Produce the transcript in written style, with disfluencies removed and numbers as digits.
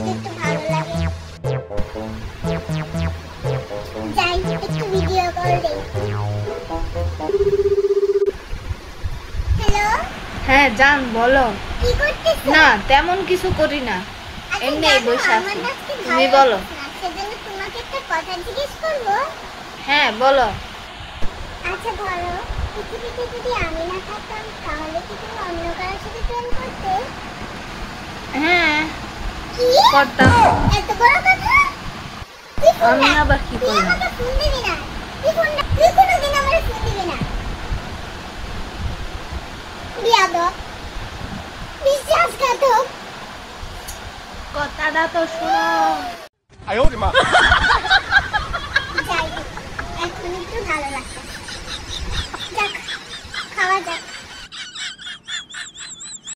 যদি একটু ভালো লাগে। যাই একটু ভিডিও কল দেই। হ্যালো, হ্যাঁ জান বলো। কি করতেছো? না তেমন কিছু করি না, আচ্ছা, এমনি জানো, বসে আমার আছি। না আজকে তুমি ভালো বলো। লাগছে না, সেজন্য তোমাকে একটা কথা জিজ্ঞেস করবো। হ্যাঁ বলো। আচ্ছা ধরো, পৃথিবীতে যদি আমি না থাকতাম তাহলে কি তুমি অন্য কারোর সাথে প্রেম করতে? হ্যাঁ কি? করতাম। এত বড় কথা? তুই ফোন আমি রাখ। আবার কি তুই করলাম? আমাকে ফোন দিবি না। তুই ফোন রাখ। তুই কোনোদিন আমারে ফোন দিবি না। বিয়াদব, বিশ্বাসঘাতক। কথাটা তো শোনো।哎呦我的妈！ যাই হোক, এখন একটু ভালো লাগছে।